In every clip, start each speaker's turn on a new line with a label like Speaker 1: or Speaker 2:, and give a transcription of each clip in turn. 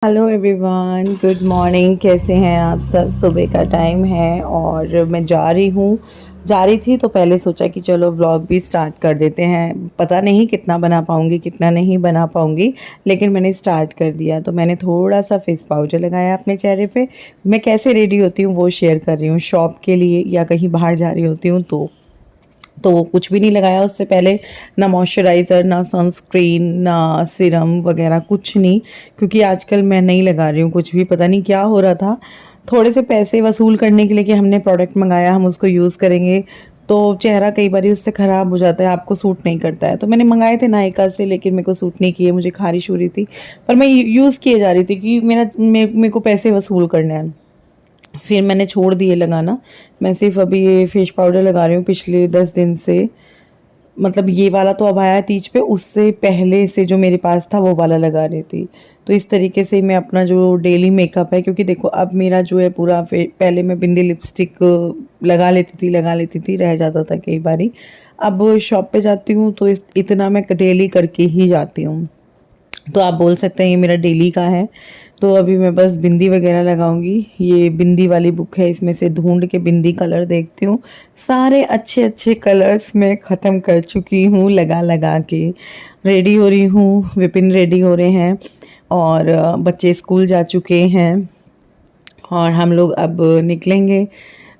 Speaker 1: Hello everyone, good morning. कैसे हैं आप सब? सुबह का टाइम है और मैं जा रही थी तो पहले सोचा कि चलो व्लॉग भी स्टार्ट कर देते हैं। पता नहीं कितना बना पाऊँगी कितना नहीं बना पाऊँगी, लेकिन मैंने स्टार्ट कर दिया। तो मैंने थोड़ा सा फेस पाउडर लगाया अपने चेहरे पे। मैं कैसे रेडी होती हूँ वो शेयर कर रही हूँ, शॉप के लिए या कहीं बाहर जा रही होती हूँ तो वो कुछ भी नहीं लगाया उससे पहले। ना मॉइस्चराइज़र, ना सनस्क्रीन, ना सीरम वगैरह कुछ नहीं, क्योंकि आजकल मैं नहीं लगा रही हूँ कुछ भी। पता नहीं क्या हो रहा था। थोड़े से पैसे वसूल करने के लिए कि हमने प्रोडक्ट मंगाया, हम उसको यूज़ करेंगे तो चेहरा कई बार उससे ख़राब हो जाता है, आपको सूट नहीं करता है। तो मैंने मंगाए थे नायका से, लेकिन मेरे को सूट नहीं किए, मुझे ख़ारिश हो रही थी। पर मैं यूज़ किए जा रही थी कि मेरे को पैसे वसूल करने हैं। फिर मैंने छोड़ दिए लगाना। मैं सिर्फ अभी ये फेस पाउडर लगा रही हूँ पिछले 10 दिन से। मतलब ये वाला तो अब आया तीज पे, उससे पहले से जो मेरे पास था वो वाला लगा रही थी। तो इस तरीके से मैं अपना जो डेली मेकअप है, क्योंकि देखो अब मेरा जो है पूरा पहले मैं बिंदी लिपस्टिक लगा लेती थी, रह जाता था कई बारी। अब शॉप पे जाती हूँ तो इतना मैं डेली करके ही जाती हूँ। तो आप बोल सकते हैं ये मेरा डेली का है। तो अभी मैं बस बिंदी वगैरह लगाऊंगी। ये बिंदी वाली बुक है, इसमें से ढूंढ के बिंदी कलर देखती हूँ। सारे अच्छे अच्छे कलर्स मैं ख़त्म कर चुकी हूँ लगा लगा के। रेडी हो रही हूँ, विपिन रेडी हो रहे हैं और बच्चे स्कूल जा चुके हैं और हम लोग अब निकलेंगे।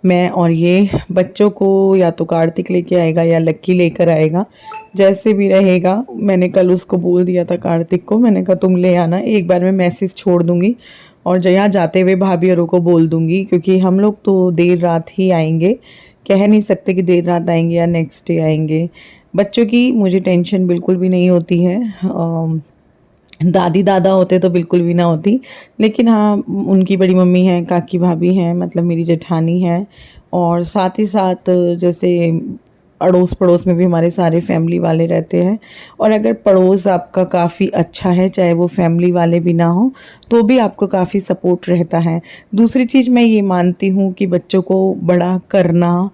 Speaker 1: मैं और ये बच्चों को या तो कार्तिक लेके आएगा या लक्की लेकर आएगा, जैसे भी रहेगा। मैंने कल उसको बोल दिया था कार्तिक को, मैंने कहा तुम ले आना। एक बार मैं मैसेज छोड़ दूंगी और यहाँ जाते हुए भाभी औरों को बोल दूंगी, क्योंकि हम लोग तो देर रात ही आएंगे। कह नहीं सकते कि देर रात आएंगे या नेक्स्ट डे आएंगे। बच्चों की मुझे टेंशन बिल्कुल भी नहीं होती है। दादी दादा होते तो बिल्कुल भी ना होती, लेकिन हाँ उनकी बड़ी मम्मी हैं, काकी भाभी हैं, मतलब मेरी जेठानी है। और साथ ही साथ जैसे अड़ोस पड़ोस में भी हमारे सारे फैमिली वाले रहते हैं। और अगर पड़ोस आपका काफ़ी अच्छा है, चाहे वो फैमिली वाले भी ना हो, तो भी आपको काफ़ी सपोर्ट रहता है। दूसरी चीज़ मैं ये मानती हूँ कि बच्चों को बड़ा करना,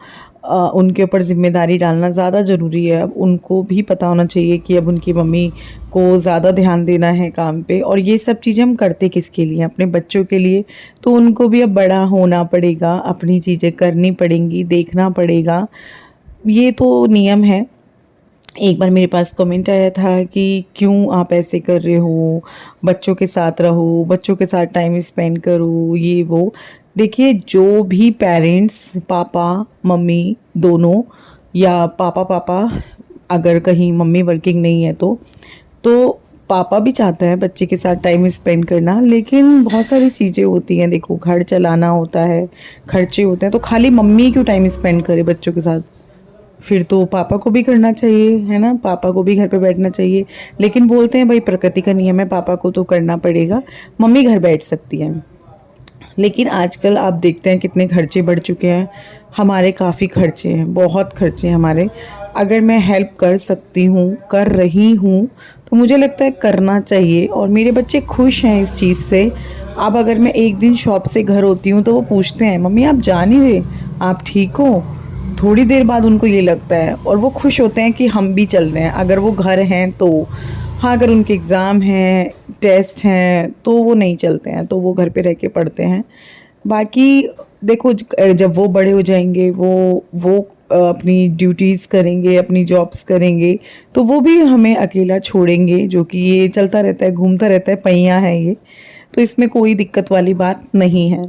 Speaker 1: उनके ऊपर ज़िम्मेदारी डालना ज़्यादा ज़रूरी है। अब उनको भी पता होना चाहिए कि अब उनकी मम्मी को ज़्यादा ध्यान देना है काम पे, और ये सब चीज़ें हम करते किसके लिए? अपने बच्चों के लिए। तो उनको भी अब बड़ा होना पड़ेगा, अपनी चीज़ें करनी पड़ेंगी, देखना पड़ेगा। ये तो नियम है। एक बार मेरे पास कमेंट आया था कि क्यों आप ऐसे कर रहे हो, बच्चों के साथ रहो, बच्चों के साथ टाइम स्पेंड करो, ये वो। देखिए, जो भी पेरेंट्स, पापा मम्मी दोनों, या पापा पापा अगर कहीं मम्मी वर्किंग नहीं है तो पापा भी चाहता है बच्चे के साथ टाइम स्पेंड करना, लेकिन बहुत सारी चीज़ें होती हैं। देखो, घर चलाना होता है, खर्चे होते हैं, तो खाली मम्मी क्यों टाइम स्पेंड करे बच्चों के साथ? फिर तो पापा को भी करना चाहिए, है ना? पापा को भी घर पे बैठना चाहिए। लेकिन बोलते हैं भाई प्रकृति का नियम है, पापा को तो करना पड़ेगा, मम्मी घर बैठ सकती है। लेकिन आजकल आप देखते हैं कितने खर्चे बढ़ चुके हैं। हमारे काफ़ी खर्चे हैं, बहुत खर्चे हैं हमारे। अगर मैं हेल्प कर सकती हूँ, कर रही हूँ, तो मुझे लगता है करना चाहिए। और मेरे बच्चे खुश हैं इस चीज़ से। अब अगर मैं एक दिन शॉप से घर होती हूँ तो वो पूछते हैं, मम्मी आप जा नहीं रहे, आप ठीक हो? थोड़ी देर बाद उनको ये लगता है और वो खुश होते हैं कि हम भी चल रहे हैं। अगर वो घर हैं तो हाँ, अगर उनके एग्ज़ाम हैं, टेस्ट हैं, तो वो नहीं चलते हैं, तो वो घर पे रह के पढ़ते हैं। बाकी देखो, जब वो बड़े हो जाएंगे, वो अपनी ड्यूटीज़ करेंगे, अपनी जॉब्स करेंगे, तो वो भी हमें अकेला छोड़ेंगे। जो कि ये चलता रहता है, घूमता रहता है, पहिया है ये। तो इसमें कोई दिक्कत वाली बात नहीं है।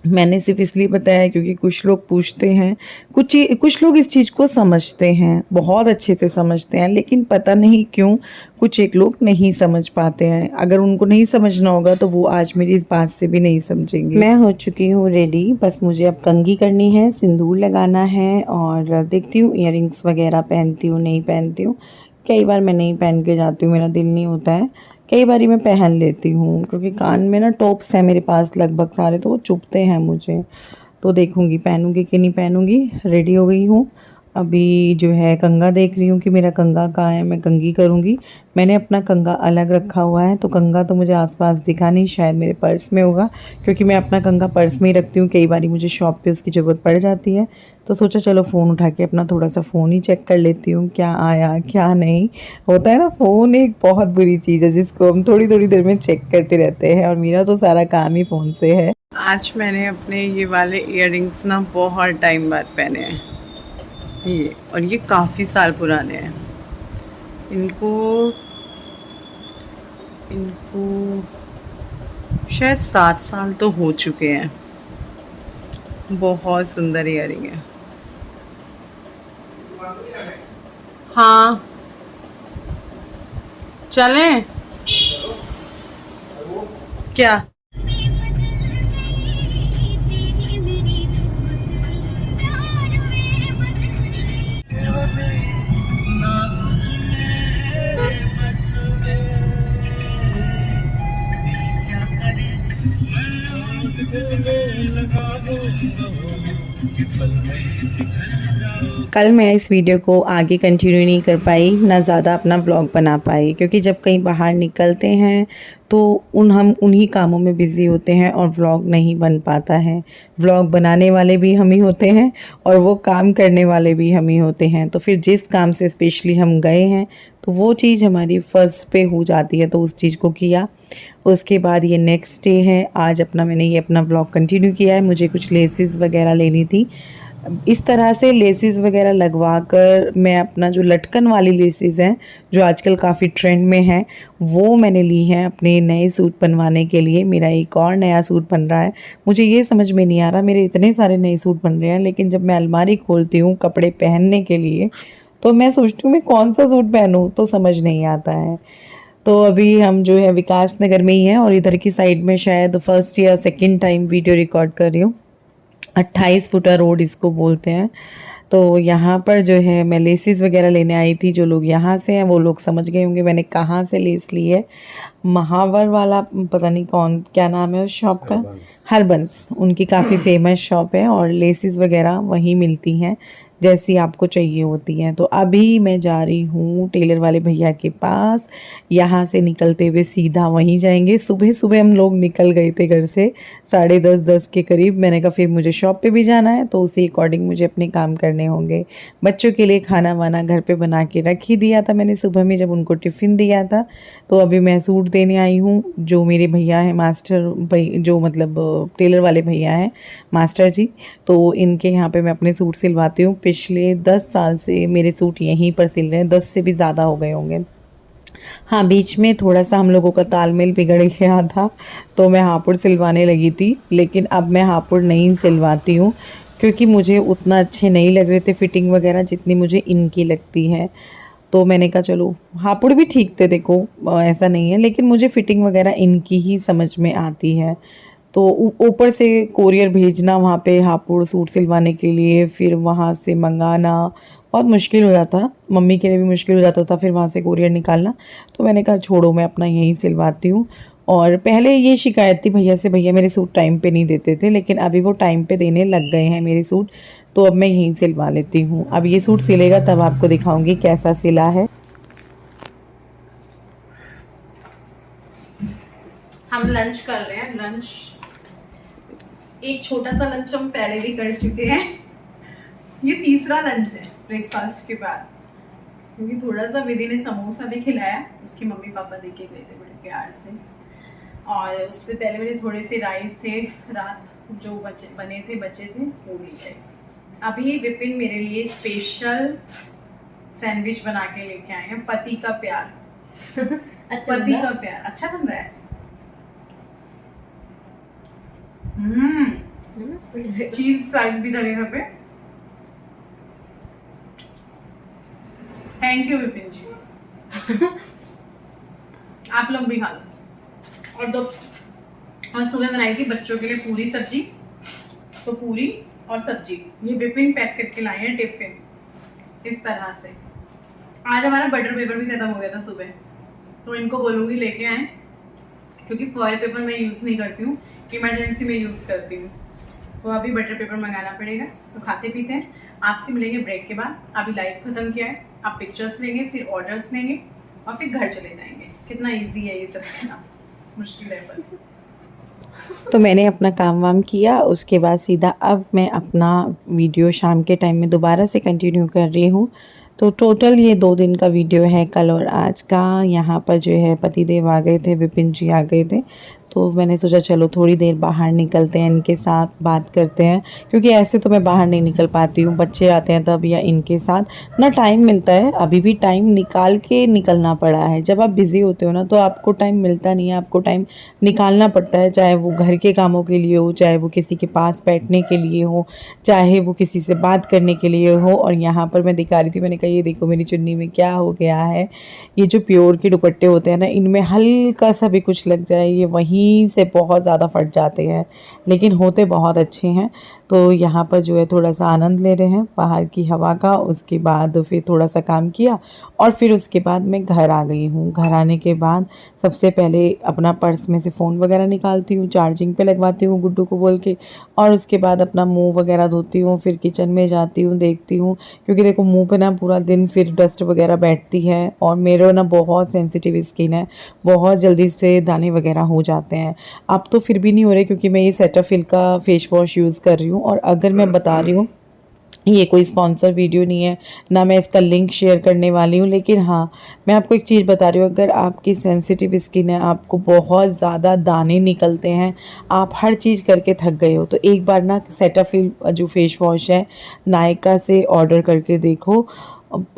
Speaker 1: मैंने सिर्फ इसलिए बताया है क्योंकि कुछ लोग पूछते हैं। कुछ लोग इस चीज़ को समझते हैं, बहुत अच्छे से समझते हैं, लेकिन पता नहीं क्यों कुछ एक लोग नहीं समझ पाते हैं। अगर उनको नहीं समझना होगा तो वो आज मेरी इस बात से भी नहीं समझेंगे। मैं हो चुकी हूँ रेडी, बस मुझे अब कंघी करनी है, सिंदूर लगाना है और देखती हूँ इयररिंग्स वगैरह पहनती हूँ नहीं पहनती हूँ। कई बार मैं नहीं पहन के जाती हूँ, मेरा दिल नहीं होता है। कई बारी मैं पहन लेती हूँ, क्योंकि कान में ना टॉप्स हैं मेरे पास लगभग सारे, तो वो चुभते हैं मुझे। तो देखूँगी पहनूँगी कि नहीं पहनूँगी। रेडी हो गई हूँ अभी जो है कंघा देख रही हूँ कि मेरा कंघा कहाँ है, मैं कंघी करूँगी। मैंने अपना कंघा अलग रखा हुआ है, तो कंघा तो मुझे आसपास दिखा नहीं, शायद मेरे पर्स में होगा, क्योंकि मैं अपना कंघा पर्स में ही रखती हूँ। कई बार मुझे शॉप पे उसकी ज़रूरत पड़ जाती है, तो सोचा चलो फ़ोन उठा के अपना थोड़ा सा फ़ोन ही चेक कर लेती हूँ, क्या आया क्या नहीं। होता है ना, फ़ोन एक बहुत बुरी चीज़ है जिसको हम थोड़ी थोड़ी देर में चेक करते रहते हैं, और मेरा तो सारा काम ही फ़ोन से है। आज मैंने अपने ये वाले इयररिंग्स ना बहुत टाइम बाद पहने हैं ये, और ये काफ़ी साल पुराने हैं। इनको शायद 7 साल तो हो चुके हैं। बहुत सुंदर इयररिंग है। हाँ चलें क्या? कल मैं इस वीडियो को आगे कंटिन्यू नहीं कर पाई, ना ज़्यादा अपना ब्लॉग बना पाई, क्योंकि जब कहीं बाहर निकलते हैं तो हम उन्हीं कामों में बिज़ी होते हैं और व्लॉग नहीं बन पाता है। व्लॉग बनाने वाले भी हम ही होते हैं और वो काम करने वाले भी हम ही होते हैं, तो फिर जिस काम से स्पेशली हम गए हैं तो वो चीज़ हमारी फर्स्ट पे हो जाती है, तो उस चीज़ को किया। उसके बाद ये नेक्स्ट डे है, आज मैंने ये अपना ब्लॉग कंटिन्यू किया है। मुझे कुछ लेसेस वगैरह लेनी थी, इस तरह से लेसेस वगैरह लगवा कर मैं अपना जो लटकन वाली लेसेस हैं जो आजकल काफ़ी ट्रेंड में हैं, वो मैंने ली हैं अपने नए सूट बनवाने के लिए। मेरा एक और नया सूट बन रहा है। मुझे ये समझ में नहीं आ रहा, मेरे इतने सारे नए सूट बन रहे हैं, लेकिन जब मैं अलमारी खोलती हूँ कपड़े पहनने के लिए तो मैं सोचती हूँ मैं कौन सा सूट पहनूँ, तो समझ नहीं आता है। तो अभी हम जो है विकास नगर में ही हैं, और इधर की साइड में शायद फर्स्ट या सेकंड टाइम वीडियो रिकॉर्ड कर रही हूँ। 28 फुटा रोड इसको बोलते हैं। तो यहाँ पर जो है मैं लेसेस वगैरह लेने आई थी। जो लोग यहाँ से हैं वो लोग समझ गए होंगे मैंने कहाँ से लेस ली है। महावर वाला, पता नहीं कौन, क्या नाम है उस शॉप का, हरबंस। उनकी काफ़ी फेमस शॉप है और लेसेस वगैरह वहीं मिलती हैं जैसी आपको चाहिए होती हैं। तो अभी मैं जा रही हूँ टेलर वाले भैया के पास। यहाँ से निकलते हुए सीधा वहीं जाएंगे। सुबह सुबह हम लोग निकल गए थे घर से 10:30 के करीब। मैंने कहा फिर मुझे शॉप पे भी जाना है, तो उसी अकॉर्डिंग मुझे अपने काम करने होंगे। बच्चों के लिए खाना वाना घर पे बना के रख ही दिया था मैंने सुबह में जब उनको टिफ़िन दिया था। तो अभी मैं सूट देने आई हूँ। जो मेरे भैया हैं मास्टर भाई, जो मतलब टेलर वाले भैया हैं मास्टर जी, तो इनके यहाँ पे मैं अपने सूट सिलवाती हूँ। पिछले 10 साल से मेरे सूट यहीं पर सिल रहे हैं, 10 से भी ज़्यादा हो गए होंगे। हाँ, बीच में थोड़ा सा हम लोगों का तालमेल बिगड़ गया था, तो मैं हापुड़ सिलवाने लगी थी, लेकिन अब मैं हापुड़ नहीं सिलवाती हूँ क्योंकि मुझे उतना अच्छे नहीं लग रहे थे फिटिंग वगैरह जितनी मुझे इनकी लगती है। तो मैंने कहा चलो, हापुड़ भी ठीक थे, देखो ऐसा नहीं है, लेकिन मुझे फिटिंग वगैरह इनकी ही समझ में आती है। तो ऊपर से कोरियर भेजना वहाँ पे हापुड़ सूट सिलवाने के लिए, फिर वहाँ से मंगाना बहुत मुश्किल हो जाता, मम्मी के लिए भी मुश्किल हो जाता था फिर वहाँ से कोरियर निकालना। तो मैंने कहा छोड़ो, मैं अपना यहीं सिलवाती हूँ। और पहले ये शिकायत थी भैया से, भैया मेरे सूट टाइम पे नहीं देते थे, लेकिन अभी वो टाइम पे देने लग गए हैं मेरे सूट, तो अब मैं यहीं सिलवा लेती हूँ। अब ये सूट सिलेगा तब आपको दिखाऊंगी कैसा सिला है। हम लंच कर रहे हैं। लंच एक छोटा सा लंच हम पहले भी कर चुके हैं, ये तीसरा लंच है ब्रेकफास्ट के बाद, क्योंकि थोड़ा सा विधि ने समोसा भी खिलाया, उसकी मम्मी पापा दे के गए थे बड़े प्यार से। और उससे पहले मेरे थोड़े से राइस थे रात जो बने थे बचे थे, वो ले गए। अभी विपिन मेरे लिए स्पेशल सैंडविच बना के लेके आए हैं, पति का प्यार। अच्छा, पति का प्यार अच्छा बन रहा है। चीज स्लाइस भी धरे घर पे। थैंक यू विपिन जी। आप लोग भी खा लो। और सुबह बनाई थी बच्चों के लिए पूरी सब्जी, तो पूरी और सब्जी ये विपिन पैक करके लाए हैं टिफिन इस तरह से। आज हमारा बटर पेपर भी खत्म हो गया था सुबह, तो इनको बोलूँगी लेके आए, क्योंकि फॉयल पेपर मैं यूज़ नहीं करती हूँ, इमरजेंसी में यूज़ करती हूँ। तो अभी बटर पेपर मंगाना पड़ेगा। तो खाते पीते हैं, आपसे मिलेंगे ब्रेक के बाद। अभी लाइव ख़त्म किया है, आप पिक्चर्स लेंगे, फिर ऑर्डर्स लेंगे और फिर घर चले जाएंगे। कितना ईजी है ये सब करना, मुश्किल है पर। तो मैंने अपना काम वाम किया, उसके बाद सीधा अब मैं अपना वीडियो शाम के टाइम में दोबारा से कंटिन्यू कर रही हूँ। तो टोटल ये 2 दिन का वीडियो है, कल और आज का। यहाँ पर जो है पतिदेव आ गए थे, विपिन जी आ गए थे, तो मैंने सोचा चलो थोड़ी देर बाहर निकलते हैं, इनके साथ बात करते हैं, क्योंकि ऐसे तो मैं बाहर नहीं निकल पाती हूँ, बच्चे आते हैं तब या इनके साथ ना टाइम मिलता है। अभी भी टाइम निकाल के निकलना पड़ा है। जब आप बिज़ी होते हो ना तो आपको टाइम मिलता नहीं है, आपको टाइम निकालना पड़ता है, चाहे वो घर के कामों के लिए हो, चाहे वो किसी के पास बैठने के लिए हो, चाहे वो किसी से बात करने के लिए हो। और यहाँ पर मैं दिखा रही थी, मैंने कहा ये देखो मेरी चुन्नी में क्या हो गया है। ये जो प्योर के दुपट्टे होते हैं ना, इनमें हल्का सा भी कुछ लग जाए ये वहीं से बहुत ज़्यादा फट जाते हैं, लेकिन होते बहुत अच्छे हैं। तो यहाँ पर जो है थोड़ा सा आनंद ले रहे हैं बाहर की हवा का। उसके बाद फिर थोड़ा सा काम किया और फिर उसके बाद मैं घर आ गई हूँ। घर आने के बाद सबसे पहले अपना पर्स में से फ़ोन वगैरह निकालती हूँ, चार्जिंग पे लगवाती हूँ गुड्डू को बोल के, और उसके बाद अपना मुंह वगैरह धोती हूँ, फिर किचन में जाती हूँ, देखती हूँ, क्योंकि देखो मुंह पे ना पूरा दिन फिर डस्ट वगैरह बैठती है और मेरे ना बहुत सेंसिटिव स्किन है, बहुत जल्दी से दाने वगैरह हो जाते हैं। अब तो फिर भी नहीं हो रहे, क्योंकि मैं ये सेटाफिल का फेस वॉश यूज़ कर रही हूँ। और अगर मैं बता रही हूँ, ये कोई स्पॉन्सर वीडियो नहीं है, ना मैं इसका लिंक शेयर करने वाली हूँ, लेकिन हाँ मैं आपको एक चीज़ बता रही हूँ, अगर आपकी सेंसिटिव स्किन है, आपको बहुत ज़्यादा दाने निकलते हैं, आप हर चीज़ करके थक गए हो, तो एक बार ना सेटाफिल जो फेस वॉश है नायका से ऑर्डर करके देखो,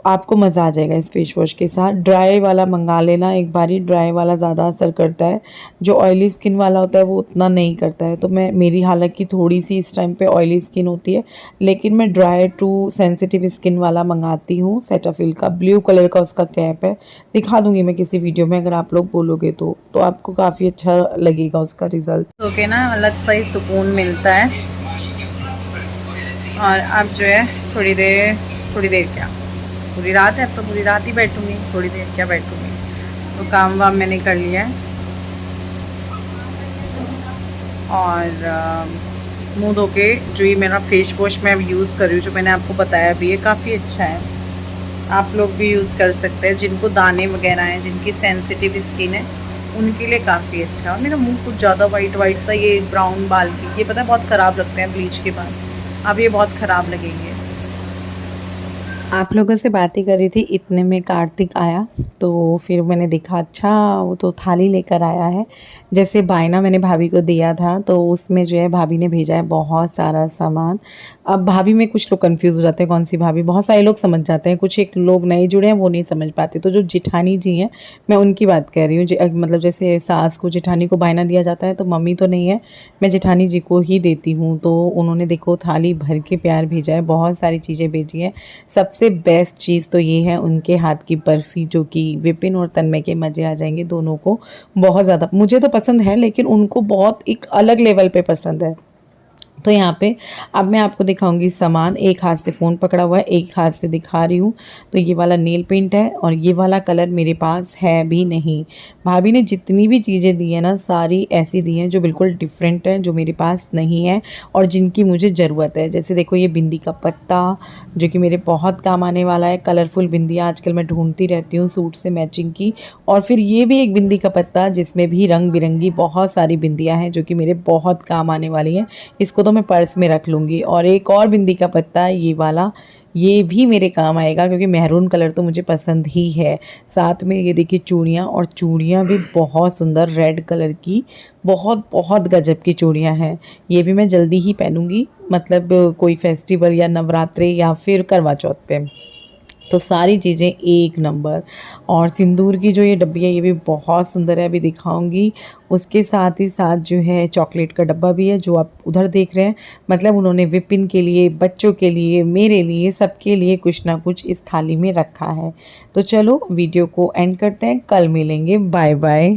Speaker 1: आपको मज़ा आ जाएगा इस फेस वॉश के साथ। ड्राई वाला मंगा लेना एक बारी, ड्राई वाला ज़्यादा असर करता है, जो ऑयली स्किन वाला होता है वो उतना नहीं करता है। तो मेरी हालांकि थोड़ी सी इस टाइम पे ऑयली स्किन होती है, लेकिन मैं ड्राई टू सेंसिटिव स्किन वाला मंगाती हूँ। सेटाफिल का ब्लू कलर का उसका कैप है, दिखा दूँगी मैं किसी वीडियो में, अगर आप लोग बोलोगे तो आपको काफ़ी अच्छा लगेगा उसका रिज़ल्ट। ओके ना, अलग सा ही सुकून मिलता है। और अब जो है थोड़ी देर क्या, पूरी रात है, अब तो पूरी रात ही बैठूंगी, थोड़ी देर क्या बैठूंगी। तो काम वाम मैंने कर लिया है और मुंह धो के जो ये मेरा फेस वॉश मैं अब यूज़ कर रही हूँ, जो मैंने आपको बताया भी, ये काफ़ी अच्छा है, आप लोग भी यूज़ कर सकते हैं। जिनको दाने वगैरह हैं, जिनकी सेंसिटिव स्किन है, उनके लिए काफ़ी अच्छा है। और मेरा मुँह कुछ ज़्यादा वाइट सा, ये ब्राउन बाल की, ये पता है बहुत ख़राब लगते हैं ब्लीच के बाद, अब ये बहुत ख़राब लगेंगे। आप लोगों से बात ही कर रही थी, इतने में कार्तिक आया, तो फिर मैंने देखा अच्छा वो तो थाली लेकर आया है। जैसे बायना मैंने भाभी को दिया था, तो उसमें जो है भाभी ने भेजा है बहुत सारा सामान। अब भाभी में कुछ लोग कंफ्यूज हो जाते हैं कौन सी भाभी, बहुत सारे लोग समझ जाते हैं, कुछ एक लोग नए जुड़े हैं वो नहीं समझ पाते। तो जो जेठानी जी हैं, मैं उनकी बात कर रही हूँ। मतलब जैसे सास को जेठानी को बायना दिया जाता है, तो मम्मी तो नहीं है, मैं जेठानी जी को ही देती हूँ। तो उन्होंने देखो थाली भर के प्यार भेजा है, बहुत सारी चीज़ें भेजी हैं। सबसे बेस्ट चीज़ तो ये है उनके हाथ की बर्फ़ी, जो कि विपिन और तन्मय के मज़े आ जाएंगे दोनों को, बहुत ज़्यादा। मुझे तो पसंद है, लेकिन उनको बहुत एक अलग लेवल पे पसंद है। तो यहाँ पे अब मैं आपको दिखाऊंगी सामान। एक हाथ से फ़ोन पकड़ा हुआ है, एक हाथ से दिखा रही हूँ। तो ये वाला नेल पेंट है, और ये वाला कलर मेरे पास है भी नहीं। भाभी ने जितनी भी चीज़ें दी हैं ना, सारी ऐसी दी हैं जो बिल्कुल डिफरेंट हैं, जो मेरे पास नहीं है और जिनकी मुझे ज़रूरत है। जैसे देखो ये बिंदी का पत्ता, जो कि मेरे बहुत काम आने वाला है। कलरफुल बिंदियाँ आजकल मैं ढूंढती रहती हूँ सूट से मैचिंग की। और फिर ये भी एक बिंदी का पत्ता, जिसमें भी रंग बिरंगी बहुत सारी बिंदियाँ हैं, जो कि मेरे बहुत काम आने वाली हैं। इसको तो मैं पर्स में रख लूँगी। और एक और बिंदी का पत्ता है ये वाला, ये भी मेरे काम आएगा, क्योंकि मैरून कलर तो मुझे पसंद ही है। साथ में ये देखिए चूड़ियाँ, और चूड़ियाँ भी बहुत सुंदर रेड कलर की, बहुत बहुत गजब की चूड़ियाँ हैं। ये भी मैं जल्दी ही पहनूँगी, मतलब कोई फेस्टिवल या नवरात्रे या फिर करवा चौथ पे। तो सारी चीज़ें एक नंबर। और सिंदूर की जो ये डब्बी है, ये भी बहुत सुंदर है, अभी दिखाऊंगी। उसके साथ ही साथ जो है चॉकलेट का डब्बा भी है, जो आप उधर देख रहे हैं। मतलब उन्होंने विपिन के लिए, बच्चों के लिए, मेरे लिए, सबके लिए कुछ ना कुछ इस थाली में रखा है। तो चलो वीडियो को एंड करते हैं, कल मिलेंगे, बाय बाय।